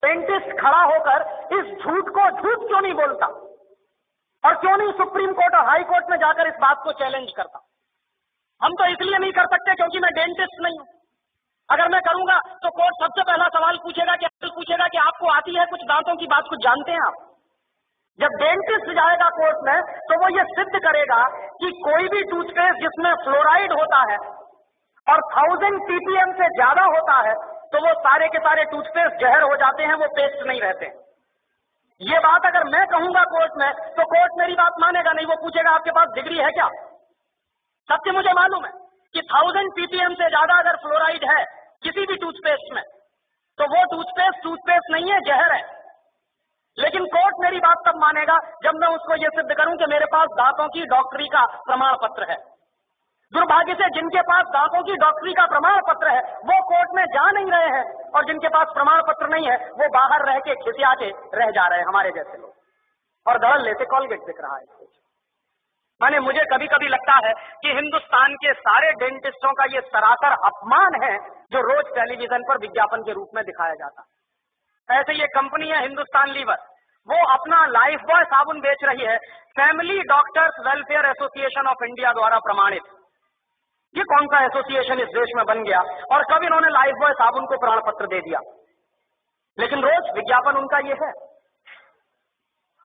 Dentist खड़ा होकर इस झूठ को झूठ क्यों नहीं बोलता और क्यों नहीं सुप्रीम कोर्ट और हाई कोर्ट में जाकर इस बात को चैलेंज करता? हम तो इसलिए नहीं कर सकते क्योंकि मैं डेंटिस्ट नहीं हूं। अगर मैं करूंगा तो कोर्ट सबसे पहला सवाल पूछेगा कि आपको आती है कुछ दांतों की बात, कुछ जानते हैं आप? जब डेंटिस्ट जाएगा कोर्ट में तो वो ये सिद्ध करेगा कि कोई भी टूथपेस्ट जिसमें फ्लोराइड होता है और 1000 ppm से ज्यादा होता है तो वो सारे के सारे टूथपेस्ट जहर हो जाते हैं, वो पेस्ट नहीं रहते। ये बात अगर मैं कहूंगा कोर्ट में तो कोर्ट मेरी बात मानेगा नहीं, वो पूछेगा आपके पास डिग्री है क्या? सत्य मुझे मालूम है कि 1000 ppm से ज्यादा अगर फ्लोराइड है किसी भी टूथपेस्ट में तो वो टूथपेस्ट नहीं है, जहर है। लेकिन कोर्ट मेरी बात तब मानेगा जब मैं उसको ये सिद्ध करूं कि मेरे पास दांतों की डॉक्टरी का प्रमाण पत्र है। दुर्भाग्य से जिनके पास दांतों की डॉक्टरी का प्रमाण पत्र है वो कोर्ट में जा नहीं रहे हैं, और जिनके पास प्रमाण पत्र नहीं है वो बाहर रह के खिसिया के रह जा रहे हैं, हमारे जैसे लोग, और दड़ल लेते कॉलगेट दिख रहा है। माने मुझे कभी कभी लगता है कि हिंदुस्तान के सारे डेंटिस्टों का ये सरासर अपमान है जो रोज टेलीविजन पर विज्ञापन के रूप में दिखाया जाता है। ऐसे ये कंपनी है हिंदुस्तान लीवर, वो अपना लाइफ बॉय साबुन बेच रही है, family doctors welfare association of India द्वारा प्रमाणित। ये कौन सा एसोसिएशन इस देश में बन गया और कब इन्होंने लाइफ बॉय साबुन को प्रमाण पत्र दे दिया? लेकिन रोज विज्ञापन उनका ये है,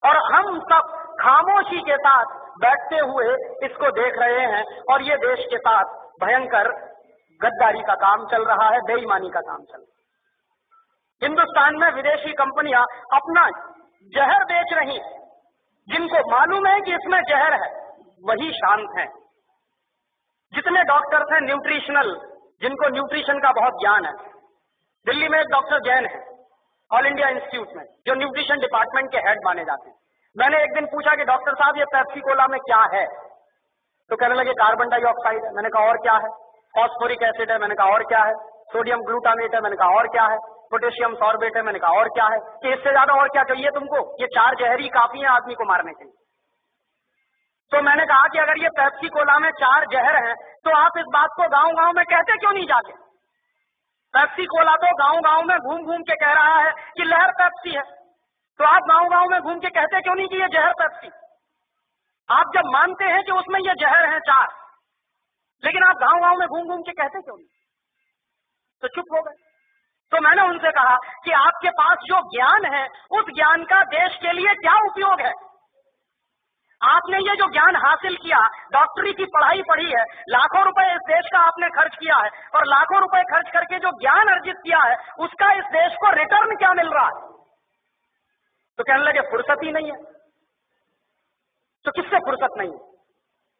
और हम सब खामोशी के साथ बैठते हुए इसको देख रहे हैं, और ये देश के साथ भयंकर गद्दारी का काम चल रहा है, बेईमानी का काम चल रहा है। हिंदुस्तान में विदेशी कंपनियां अपना जहर बेच रही, जिनको मालूम है कि इसमें जहर है वही शांत हैं। जितने डॉक्टर्स हैं न्यूट्रिशनल, जिनको न्यूट्रिशन का बहुत ज्ञान है, दिल्ली में एक डॉक्टर जैन है ऑल इंडिया इंस्टीट्यूट में, जो न्यूट्रिशन डिपार्टमेंट के हेड माने जाते हैं। मैंने एक दिन पूछा कि डॉक्टर साहब ये पेप्सी कोला में क्या है, तो कहने लगे कार्बन डाइऑक्साइड है। मैंने कहा और क्या है? फॉस्फोरिक एसिड है। मैंने कहा और क्या है? सोडियम ग्लूटामेट है। मैंने कहा और क्या है? पोटेशियम सॉर्बेट है। मैंने कहा और क्या है? कि इससे ज्यादा और क्या चाहिए तुमको? ये 4 जहरी काफी है आदमी को मारने के लिए। तो मैंने कहा कि अगर ये पेप्सी कोला में 4 जहर हैं तो आप इस बात को गांव गांव में कहते क्यों नहीं जाके? पेप्सी कोला तो गांव गांव में घूम घूम के कह रहा है कि लहर पेप्सी है, तो आप गांव गांव में घूम के कहते क्यों नहीं कि ये जहर पेप्सी? आप जब मानते हैं कि उसमें ये जहर है 4, लेकिन आप गांव गांव में घूम घूम के कहते क्यों नहीं? तो चुप हो गए। तो मैंने उनसे कहा कि आपके पास जो ज्ञान है उस ज्ञान का देश के लिए क्या उपयोग है? आपने ये जो ज्ञान हासिल किया, डॉक्टरी की पढ़ाई पढ़ी है, लाखों रुपए इस देश का आपने खर्च किया है, और लाखों रुपए खर्च करके जो ज्ञान अर्जित किया है उसका इस देश को रिटर्न क्या मिल रहा है? तो कहने लगे फुर्सत ही नहीं है। तो किससे फुर्सत नहीं है?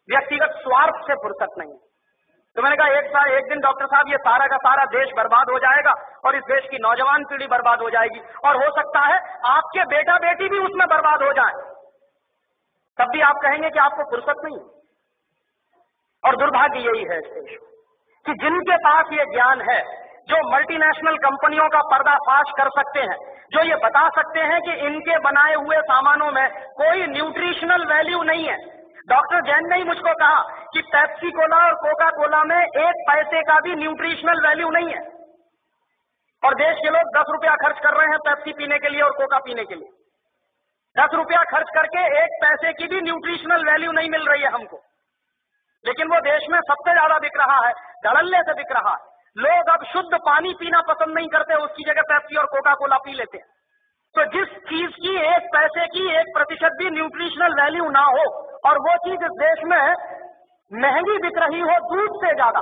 व्यक्तिगत स्वार्थ से फुर्सत नहीं है। तो मैंने कहा एक दिन डॉक्टर साहब ये सारा का सारा देश बर्बाद हो जाएगा और इस देश की नौजवान पीढ़ी बर्बाद हो जाएगी, और हो सकता है आपके बेटा बेटी भी उसमें बर्बाद हो जाए, तब भी आप कहेंगे कि आपको फुर्सत नहीं। और दुर्भाग्य यही है इस देश कि जिनके पास ये ज्ञान है, जो मल्टीनेशनल कंपनियों का पर्दाफाश कर सकते हैं, जो ये बता सकते हैं कि इनके बनाए हुए सामानों में कोई न्यूट्रिशनल वैल्यू नहीं है। डॉक्टर जैन ने ही मुझको कहा कि पेप्सी कोला और कोका कोला में 1 पैसे का भी न्यूट्रिशनल वैल्यू नहीं है, और देश के लोग 10 रुपया खर्च कर रहे हैं पेप्सी पीने के लिए और कोका पीने के लिए। 10 रुपया खर्च करके 1 पैसे की भी न्यूट्रिशनल वैल्यू नहीं मिल रही है हमको, लेकिन वो देश में सबसे ज्यादा बिक रहा है, धड़ल्ले से बिक रहा है। लोग अब शुद्ध पानी पीना पसंद नहीं करते, उसकी जगह पेप्सी और कोका कोला पी लेते हैं। तो जिस चीज की 1 पैसे की 1% भी न्यूट्रिशनल वैल्यू ना हो, और वो चीज इस देश में महंगी बिक रही हो दूध से ज्यादा।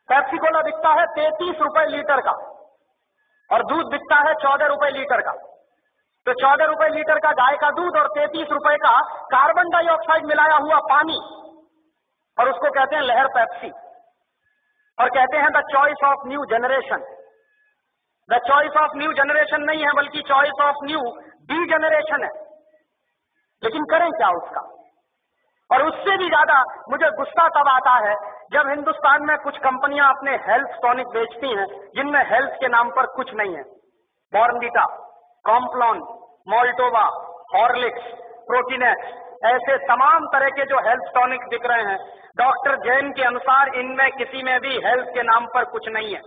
पेप्सी कोला बिकता है 33 रुपए लीटर का, और दूध बिकता है 14 रुपए लीटर का। तो 14 रुपए लीटर का गाय का दूध और 33 रुपए का कार्बन डाइऑक्साइड मिलाया हुआ पानी, और उसको कहते हैं लहर पेप्सी, और कहते हैं the choice of new generation. The choice of new generation नहीं है, बल्कि choice of new D generation है। लेकिन करें क्या उसका? और उससे भी ज्यादा मुझे गुस्सा तब आता है जब हिंदुस्तान में कुछ कंपनियां अपने हेल्थ टॉनिक बेचती हैं जिनमें हेल्थ के नाम पर कुछ नहीं है। Bournvita, Complan, Maltova, Horlicks, Protinex, ऐसे तमाम तरह के जो हेल्थ टॉनिक बिक रहे हैं, डॉक्टर जैन के अनुसार इनमें किसी में भी हेल्थ के नाम पर कुछ नहीं है।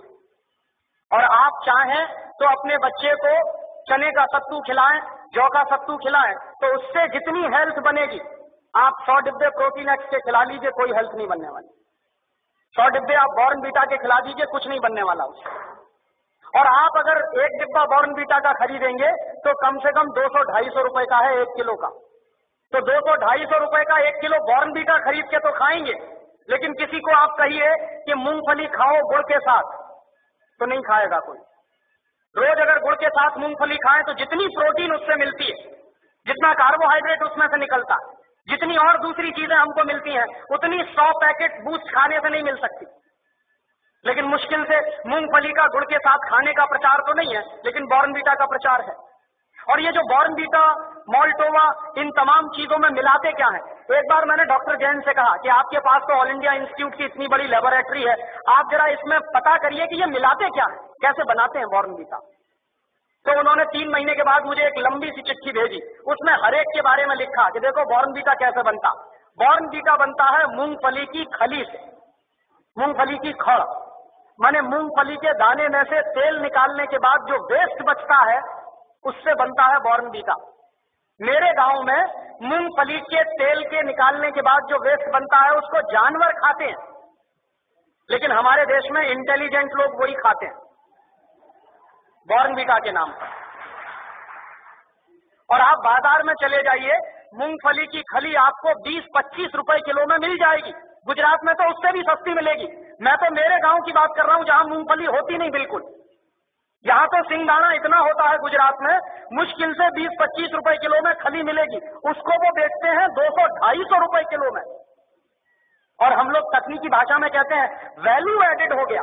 और आप चाहें तो अपने बच्चे को चने का सत्तू खिलाएं, जौ का सत्तू खिलाएं, तो उससे जितनी हेल्थ बनेगी, आप 100 डिब्बे प्रोटीन एक्स के खिला लीजिए, कोई हेल्थ नहीं बनने वाली। 100 डिब्बे आप बॉर्नवीटा के खिला दीजिए, कुछ नहीं बनने वाला उससे। और आप अगर एक डिब्बा बॉर्नवीटा का खरीदेंगे तो कम से कम 200-250 रुपए का है 1 किलो का। तो 200-250 रुपए का 1 किलो बॉर्नवीटा खरीद के तो खाएंगे, लेकिन किसी को आप कहिए कि मूंगफली खाओ गुड़ के साथ, तो नहीं खाएगा कोई। रोज अगर गुड़ के साथ मूंगफली खाएं तो जितनी प्रोटीन उससे मिलती है, जितना कार्बोहाइड्रेट उसमें से निकलता, जितनी और दूसरी चीजें हमको मिलती हैं, उतनी 100 पैकेट बूस्ट खाने से नहीं मिल सकती। लेकिन मुश्किल से मूंगफली का गुड़ के साथ खाने का प्रचार तो नहीं है, लेकिन बॉर्नवीटा का प्रचार है। और ये जो बॉर्नवीटा, मोल्टोवा, इन तमाम चीजों में मिलाते क्या है? एक बार मैंने डॉक्टर जैन से कहा कि आपके पास तो ऑल इंडिया इंस्टीट्यूट की इतनी बड़ी लेबोरेटरी है, आप जरा इसमें पता करिए कि ये मिलाते क्या है, कैसे बनाते हैं बॉर्नवीटा। तो उन्होंने 3 महीने के बाद मुझे एक लंबी सी चिट्ठी भेजी, उसमें हर एक के बारे में लिखा कि देखो बॉर्नवीटा कैसे बनता। बॉर्नवीटा बनता है मूंगफली की खली से, मूंगफली की खड़, माने मूंगफली के दाने में से तेल निकालने के बाद जो वेस्ट बचता है उससे बनता है बॉर्नवीटा। मेरे गांव में मूंगफली के तेल के निकालने के बाद जो वेस्ट बनता है उसको जानवर खाते हैं, लेकिन हमारे देश में इंटेलिजेंट लोग वही खाते हैं बॉर्नवीटा के नाम पर। और आप बाजार में चले जाइए, मूंगफली की खली आपको 20-25 रुपए किलो में मिल जाएगी। गुजरात में तो उससे भी सस्ती मिलेगी। मैं तो मेरे गांव की बात कर रहा हूं जहां मूंगफली होती नहीं बिल्कुल। यहां तो सिंगदाना इतना होता है गुजरात में, मुश्किल से 20-25 रुपए किलो में खली मिलेगी, उसको वो बेचते हैं 200-250 रुपए किलो में। और हम लोग तकनीकी भाषा में कहते हैं वैल्यू एडेड हो गया।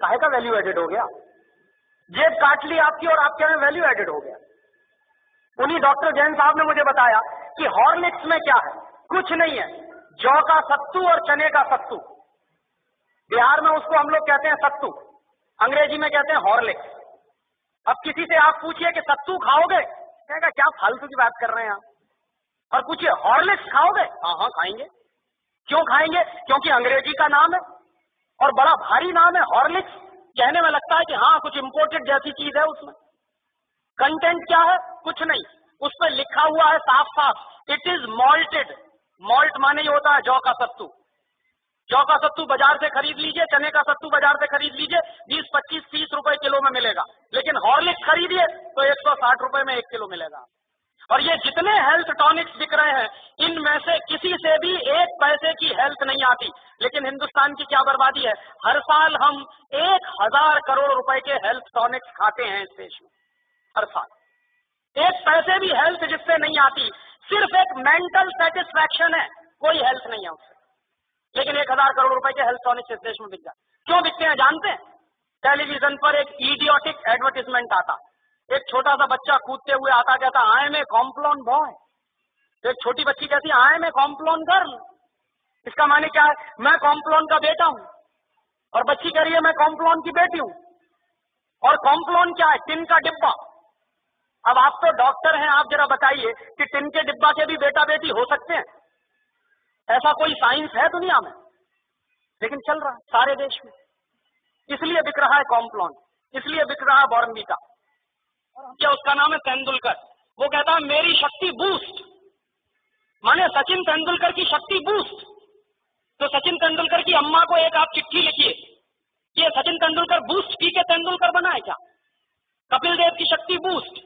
काहे का वैल्यू एडेड हो गया? जेब काट ली आपकी और आपके में वैल्यू एडेड हो गया। उन्हीं डॉक्टर जैन साहब ने मुझे बताया कि हॉर्लिक्स में क्या है, कुछ नहीं है, जौ का सत्तू और चने का सत्तू। बिहार में उसको हम लोग कहते हैं सत्तू, अंग्रेजी में कहते हैं हॉर्लिक्स। अब किसी से आप पूछिए कि सत्तू खाओगे, कहेगा क्या फालतू की बात कर रहे हैं आप। और पूछिए हॉर्लिक्स खाओगे, हाँ हाँ खाएंगे। क्यों खाएंगे? क्योंकि अंग्रेजी का नाम है और बड़ा भारी नाम है हॉर्लिक्स। कहने में लगता है कि हाँ कुछ इंपोर्टेड जैसी चीज है उसमें। कंटेंट क्या है? कुछ नहीं, उस पर लिखा हुआ है साफ साफ, इट इज मॉल्टेड। मॉल्ट माने ये होता है जौ का सत्तू। जौ का सत्तू बाजार से खरीद लीजिए, चने का सत्तू बाजार से खरीद लीजिए, 20-25-30 रुपए किलो में मिलेगा। लेकिन हॉर्लिक्स खरीदिए तो 160 रुपए में 1 किलो मिलेगा। और ये जितने हेल्थ टॉनिक्स बिक रहे हैं, इनमें से किसी से भी 1 पैसे की हेल्थ नहीं आती। लेकिन हिंदुस्तान की क्या बर्बादी है, हर साल हम 1000 करोड़ रुपए के हेल्थ टॉनिक्स खाते हैं इस देश में, हर साल। 1 पैसे भी हेल्थ जिससे नहीं आती, सिर्फ एक मेंटल सेटिस्फैक्शन है, कोई हेल्थ नहीं है उससे। लेकिन 1000 करोड़ रुपए के हेल्थ टॉनिक्स इस देश में बिक जाते। क्यों बिकते हैं जानते हैं? टेलीविजन पर एक इडियोटिक एडवर्टाइजमेंट आता, एक छोटा सा बच्चा कूदते हुए आता, कहता I am a Complan boy. तो एक छोटी बच्ची कहती है I am a Complan girl. इसका माने क्या है? मैं कॉम्प्लॉन का बेटा हूं। और बच्ची कह रही है मैं कॉम्प्लॉन की बेटी हूं। और कॉम्प्लॉन क्या है? टिन का डिब्बा। अब आप तो डॉक्टर हैं, आप जरा बताइए कि टिन के डिब्बा के भी बेटा बेटी हो सकते हैं? ऐसा कोई साइंस है दुनिया में? लेकिन चल रहा है सारे देश में। इसलिए बिक रहा है कॉम्प्लॉन, इसलिए बिक रहा है बॉर्नवीटा। क्या उसका नाम है तेंदुलकर। वो कहता है मेरी शक्ति बूस्ट, माने सचिन तेंदुलकर की शक्ति बूस्ट। तो सचिन तेंदुलकर की अम्मा को एक आप चिट्ठी लिखिए कि ये सचिन तेंदुलकर बूस्ट पी के तेंदुलकर बना है क्या? कपिल देव की शक्ति बूस्ट।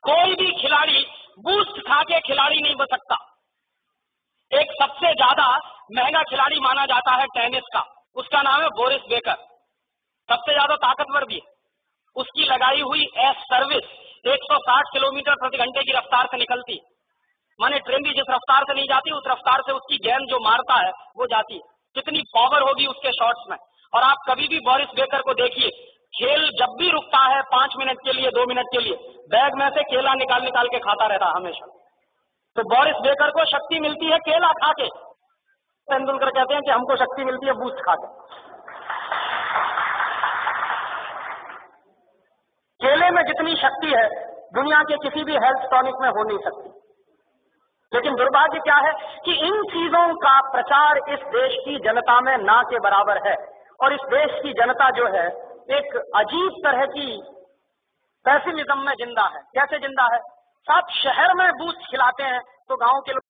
कोई भी खिलाड़ी बूस्ट खा के खिलाड़ी नहीं बन सकता। एक सबसे ज्यादा महंगा खिलाड़ी माना जाता है टेनिस का, उसका नाम है बोरिस बेकर। सबसे ज्यादा ताकतवर भी है। उसकी लगाई हुई एस सर्विस 160 किलोमीटर प्रति घंटे की रफ्तार से निकलती है। माने ट्रेन भी जिस रफ्तार से नहीं जाती, उस रफ्तार से उसकी गेंद जो मारता है वो जाती है। कितनी पावर होगी उसके शॉट्स में। और आप कभी भी बोरिस बेकर को देखिए, खेल जब भी रुकता है 5 मिनट के लिए, 2 मिनट के लिए, बैग में से केला निकाल निकाल के खाता रहता है हमेशा। तो बोरिस बेकर को शक्ति मिलती है केला खा के। तेंदुलकर कहते हैं कि हमको शक्ति मिलती है बूस्ट खा के। केले में जितनी शक्ति है दुनिया के किसी भी हेल्थ टॉनिक में हो नहीं सकती। लेकिन दुर्भाग्य क्या है कि इन चीजों का प्रचार इस देश की जनता में ना के बराबर है। और इस देश की जनता जो है एक अजीब तरह की पैसिमिज्म में जिंदा है। कैसे जिंदा है? साहब शहर में बूस्ट खिलाते हैं तो गांव के लोग